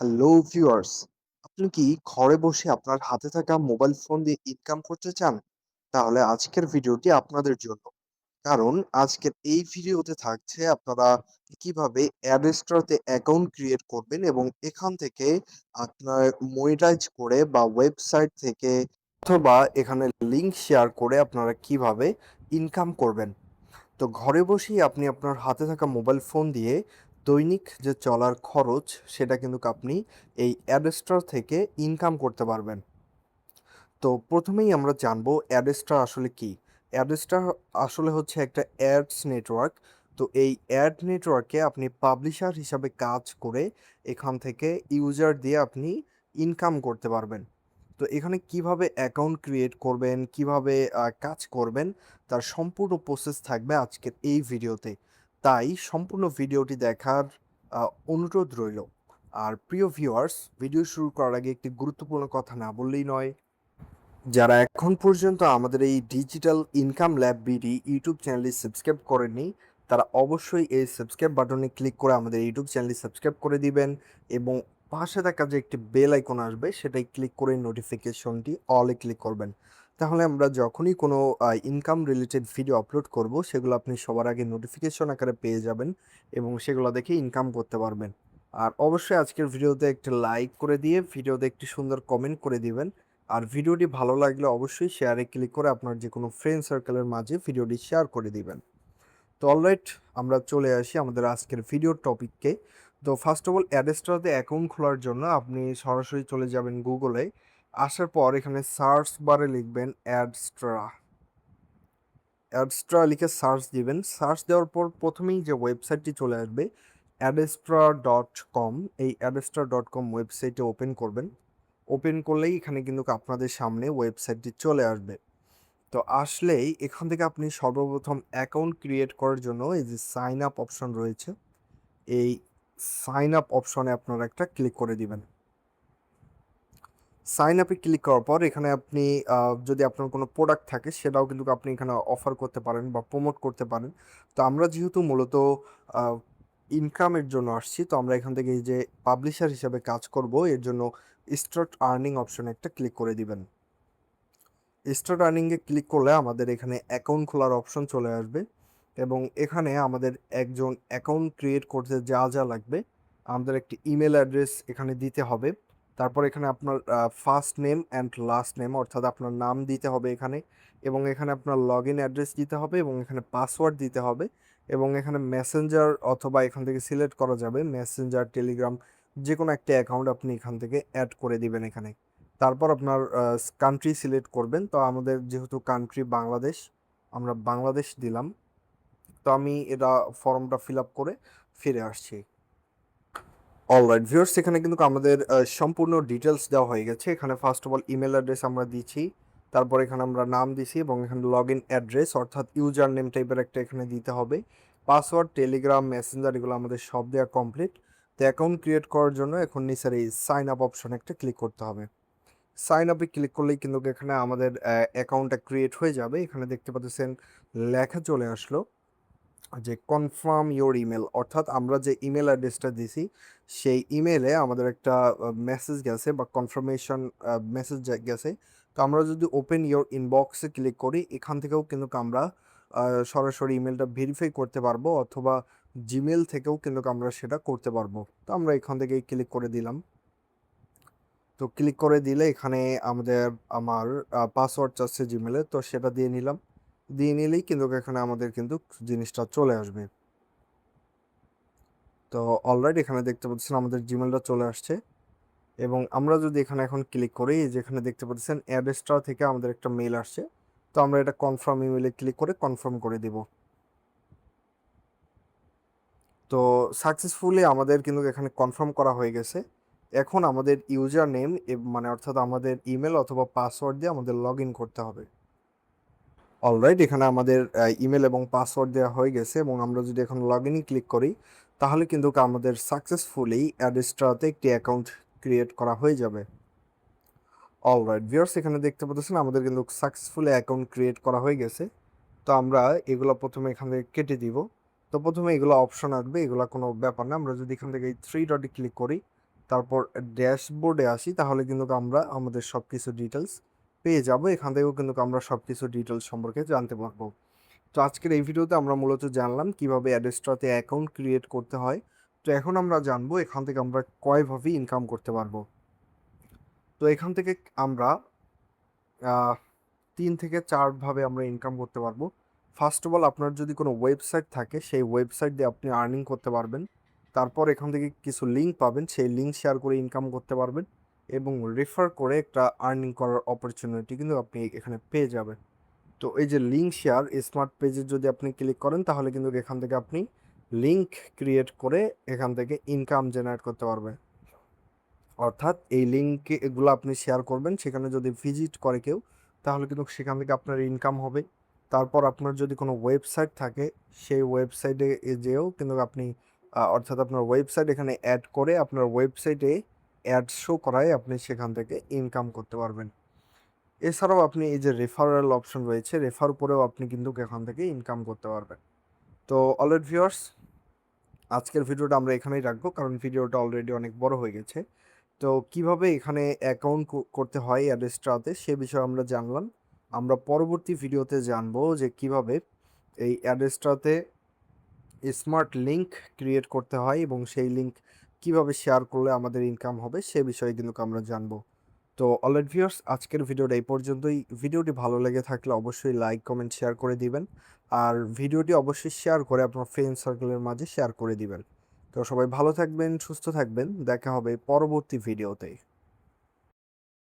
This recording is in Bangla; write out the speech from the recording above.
হ্যালো ভিউয়ার্স, আপনি কি ঘরে বসে আপনার হাতে থাকা মোবাইল ফোন দিয়ে ইনকাম করতে চান? তাহলে আজকের ভিডিওটি আপনাদের জন্য। কারণ আজকের এই ভিডিওতে থাকছে আপনারা কিভাবে অ্যাডস্ট্রাতে অ্যাকাউন্ট ক্রিয়েট করবেন এবং এখান থেকে আপনার মনিটাইজ করে বা ওয়েবসাইট থেকে অথবা এখানে লিংক শেয়ার করে আপনারা কিভাবে ইনকাম করবেন। তো ঘরে বসেই আপনি আপনার হাতে থাকা মোবাইল ফোন দিয়ে দৈনিক যে চলার খরচ সেটা কিন্তু আপনি এই অ্যাডস্টার থেকে ইনকাম করতে পারবেন। তো প্রথমেই আমরা জানবো অ্যাডস্টার আসলে কি। অ্যাডস্টার আসলে হচ্ছে একটা অ্যাডস নেটওয়ার্ক। তো এই অ্যাড নেটওয়ার্কে আপনি পাবলিশার হিসাবে কাজ করে এখান থেকে ইউজার দিয়ে আপনি ইনকাম করতে পারবেন। তো এখানে কিভাবে অ্যাকাউন্ট ক্রিয়েট করবেন, কিভাবে কাজ করবেন, তার সম্পূর্ণ প্রসেস থাকবে আজকের এই ভিডিওতে। তাই সম্পূর্ণ ভিডিওটি দেখার অনুরোধ রইল। আর প্রিয় ভিউয়ার্স, ভিডিও শুরু করার আগে একটি গুরুত্বপূর্ণ কথা না বললেই নয়। যারা এখন পর্যন্ত আমাদের এই digital income lab BD YouTube চ্যানেলটি সাবস্ক্রাইব করেননি, তারা অবশ্যই এই সাবস্ক্রাইব বাটনে ক্লিক করে আমাদের ইউটিউব চ্যানেলটি সাবস্ক্রাইব করে দিবেন এবং পাশে থাকা যে একটি বেল আইকন আসবে সেটাই ক্লিক করে নোটিফিকেশনটি অলে ক্লিক করবেন। তাহলে আমরা যখনই কোনো ইনকাম রিলেটেড ভিডিও আপলোড করব সেগুলো আপনি সবার আগে নোটিফিকেশন আকারে পেয়ে যাবেন এবং সেগুলো দেখে ইনকাম করতে পারবেন। আর অবশ্যই আজকের ভিডিওতে একটি লাইক করে দিয়ে ভিডিওতে একটি সুন্দর কমেন্ট করে দিবেন। আর ভিডিওটি ভালো লাগলে অবশ্যই শেয়ারে ক্লিক করে আপনার যে কোনো ফ্রেন্ড সার্কেলের মাঝে ভিডিওটি শেয়ার করে দিবেন। তো অলরাইট, আমরা চলে আসি আমাদের আজকের ভিডিওর টপিককে। তো ফার্স্ট অফ অল অ্যাডস্ট্রাতে অ্যাকাউন্ট খোলার জন্য আপনি সরাসরি চলে যাবেন গুগলে। আসার পর এখানে সার্চ বারে লিখবেন অ্যাডস্ট্রা। অ্যাডস্ট্রা লিখে সার্চ দিবেন। সার্চ দেওয়ার পর প্রথমেই যে ওয়েবসাইটটি চলে আসবে অ্যাডস্ট্রা.com, এই অ্যাডস্ট্রা.com ওয়েবসাইটে ওপেন করবেন। ওপেন করলেই এখানে কিন্তু আপনাদের সামনে ওয়েবসাইটটি চলে আসবে। তো আসলেই এখান থেকে আপনি সর্বপ্রথম অ্যাকাউন্ট ক্রিয়েট করার জন্য এই যে সাইন আপ অপশন রয়েছে, এই সাইন আপ অপশনে আপনারা একটা ক্লিক করে দিবেন। সাইন আপে ক্লিক করার পর এখানে আপনি যদি আপনার কোনো প্রোডাক্ট থাকে সেটাও কিন্তু আপনি এখানে অফার করতে পারেন বা প্রমোট করতে পারেন। তো আমরা যেহেতু মূলত ইনকামের জন্য আসছি, তো আমরা এখান থেকে এই যে পাবলিশার হিসাবে কাজ করব, এর জন্য স্টার্ট আর্নিং অপশনে একটা ক্লিক করে দিবেন। স্টার্ট আর্নিংয়ে ক্লিক করলে আমাদের এখানে অ্যাকাউন্ট খোলার অপশন চলে আসবে এবং এখানে আমাদের একজন অ্যাকাউন্ট ক্রিয়েট করতে যা যা লাগবে, আমাদের একটি ইমেল অ্যাড্রেস এখানে দিতে হবে। তারপর এখানে আপনার first name and last name, অর্থাৎ আপনার নাম দিতে হবে এখানে, এবং এখানে আপনার লগ ইন অ্যাড্রেস দিতে হবে এবং এখানে পাসওয়ার্ড দিতে হবে এবং এখানে মেসেঞ্জার অথবা এখান থেকে সিলেক্ট করা যাবে মেসেঞ্জার, টেলিগ্রাম, যে কোনো একটা অ্যাকাউন্ট আপনি এখান থেকে অ্যাড করে দিবেন এখানে। তারপর আপনার কান্ট্রি সিলেক্ট করবেন। তো আমাদের যেহেতু কান্ট্রি বাংলাদেশ, আমরা বাংলাদেশ দিলাম। তো আমি এটা ফর্মটা ফিল আপ করে ফিরে আসছি। অলরাইট ভিউয়ার্স, এখানে কিন্তু আমাদের সম্পূর্ণ ডিটেলস দেওয়া হয়ে গেছে। এখানে first of all email address আমরা দিচ্ছি, তারপর এখানে আমরা নাম দিছি এবং এখানে লগ ইন অ্যাড্রেস অর্থাৎ ইউজার নেম টাইপের একটা এখানে দিতে হবে। পাসওয়ার্ড, টেলিগ্রাম, মেসেঞ্জার এগুলো আমাদের সব দেওয়া কমপ্লিট। তো অ্যাকাউন্ট ক্রিয়েট করার জন্য এখন নিচের এই সাইন আপ অপশনে একটা ক্লিক করতে হবে। সাইন আপে ক্লিক করলেই কিন্তু এখানে আমাদের অ্যাকাউন্টটা ক্রিয়েট হয়ে যাবে। এখানে দেখতে পাচ্ছেন লেখা চলে আসলো যে কনফার্ম ইওর ইমেল, অর্থাৎ আমরা যে ইমেল অ্যাড্রেসটা দিছি সেই ইমেলে আমাদের একটা মেসেজ গেছে বা কনফার্মেশন মেসেজ গেছে। তো আমরা যদি ওপেন ইওর ইনবক্সে ক্লিক করি, এখান থেকেও কিন্তু আমরা সরাসরি ইমেলটা ভেরিফাই করতে পারবো অথবা জিমেল থেকেও কিন্তু আমরা সেটা করতে পারবো। তো আমরা এখান থেকে ক্লিক করে দিলাম। তো ক্লিক করে দিলে এখানে আমার পাসওয়ার্ড চাচ্ছে জিমেলে, তো সেটা দিয়ে নিলাম। দিয়ে নিলেই কিন্তু এখানে আমাদের কিন্তু জিনিসটা চলে আসবে। তো অলরাইট, এখানে দেখতে পাচ্ছেন আমাদের জিমেলটা চলে আসছে এবং আমরা যদি এখানে এখন ক্লিক করি, যেখানে দেখতে পাচ্ছেন অ্যাডস্ট্রা থেকে আমাদের একটা মেল আসছে। তো আমরা এটা কনফার্ম ইমেলে ক্লিক করে কনফার্ম করে দিব। তো সাকসেসফুলি আমাদের কিন্তু এখানে কনফার্ম করা হয়ে গেছে। এখন আমাদের ইউজার নেম, মানে অর্থাৎ আমাদের ইমেল অথবা পাসওয়ার্ড দিয়ে আমাদের লগ ইন করতে হবে। অলরাইট, এখানে আমাদের ইমেল এবং পাসওয়ার্ড দেওয়া হয়ে গেছে এবং আমরা যদি এখন লগ ইনে ক্লিক করি তাহলে কিন্তু আমাদের সাকসেসফুলি অ্যাডস্ট্রাতে একটি অ্যাকাউন্ট ক্রিয়েট করা হয়ে যাবে। অলরাইট ভিউয়ার্স, এখানে দেখতে পাচ্ছেন আমাদের কিন্তু সাকসেসফুলি অ্যাকাউন্ট ক্রিয়েট করা হয়ে গেছে। তো আমরা এগুলো প্রথমে এখান থেকে কেটে দিব। তো প্রথমে এগুলো অপশন আসবে, এগুলো কোনো ব্যাপার না। আমরা যদি এখান থেকে এই থ্রি ডটে ক্লিক করি তারপর ড্যাশবোর্ডে আসি, তাহলে কিন্তু আমরা আমাদের সব কিছু ডিটেলস পেয়ে যাব। এখান থেকেও কিন্তু আমরা সব কিছু ডিটেলস সম্পর্কে জানতে পারবো। তো আজকের এই ভিডিওতে আমরা মূলত জানলাম কিভাবে অ্যাডস্ট্রাতে অ্যাকাউন্ট ক্রিয়েট করতে হয়। তো এখন আমরা জানবো এখান থেকে আমরা কয়ভাবে ইনকাম করতে পারবো। তো এখান থেকে আমরা 3 থেকে 4 ভাবে আমরা ইনকাম করতে পারবো। ফার্স্ট অফ অল, আপনার যদি কোনো ওয়েবসাইট থাকে, সেই ওয়েবসাইট দিয়ে আপনি আর্নিং করতে পারবেন। তারপর এখান থেকে কিছু লিঙ্ক পাবেন, সেই লিঙ্ক শেয়ার করে ইনকাম করতে পারবেন এবং রেফার করে একটা আর্নিং করার অপরচুনিটি কিন্তু আপনি এখানে পেয়ে যাবেন। তো এই যে লিঙ্ক শেয়ার স্মার্ট পেজে যদি আপনি ক্লিক করেন, তাহলে কিন্তু এখান থেকে আপনি লিঙ্ক ক্রিয়েট করে এখান থেকে ইনকাম জেনারেট করতে পারবেন। অর্থাৎ এই লিঙ্কে এগুলো আপনি শেয়ার করবেন, সেখানে যদি ভিজিট করে কেউ, তাহলে কিন্তু সেখান থেকে আপনার ইনকাম হবে। তারপর আপনার যদি কোনো ওয়েবসাইট থাকে, সেই ওয়েবসাইটে যেও কিন্তু আপনি অর্থাৎ আপনার ওয়েবসাইট এখানে অ্যাড করে আপনার ওয়েবসাইটে অ্যাড শো করায় আপনি সেখান থেকে ইনকাম করতে পারবেন। এছাড়াও আপনি এই যে রেফারেল অপশন রয়েছে, রেফার করেও আপনি কিন্তু এখান থেকে ইনকাম করতে পারবেন। তো অলরেডি ভিউয়ার্স, আজকের ভিডিওটা আমরা এখানেই রাখবো, কারণ ভিডিওটা অলরেডি অনেক বড় হয়ে গেছে। তো কিভাবে এখানে অ্যাকাউন্ট করতে হয় অ্যাডস্ট্রাতে, সে বিষয়ে আমরা জানলাম। আমরা পরবর্তী ভিডিওতে জানবো যে কিভাবে এই অ্যাডস্ট্রাতে স্মার্ট লিঙ্ক ক্রিয়েট করতে হয় এবং সেই লিঙ্ক কিভাবে শেয়ার করলে আমাদের ইনকাম হবে, সে বিষয়ে কিন্তু আমরা জানবো। তো অলরেডি ভিউয়ার্স, আজকের ভিডিওটা এই পর্যন্তই। ভিডিওটি ভালো লেগে থাকলে অবশ্যই লাইক কমেন্ট শেয়ার করে দিবেন, আর ভিডিওটি অবশ্যই শেয়ার করে আপনার ফ্রেন্ড সার্কেলের মাঝে শেয়ার করে দিবেন। তো সবাই ভালো থাকবেন, সুস্থ থাকবেন, দেখা হবে পরবর্তী ভিডিওতে।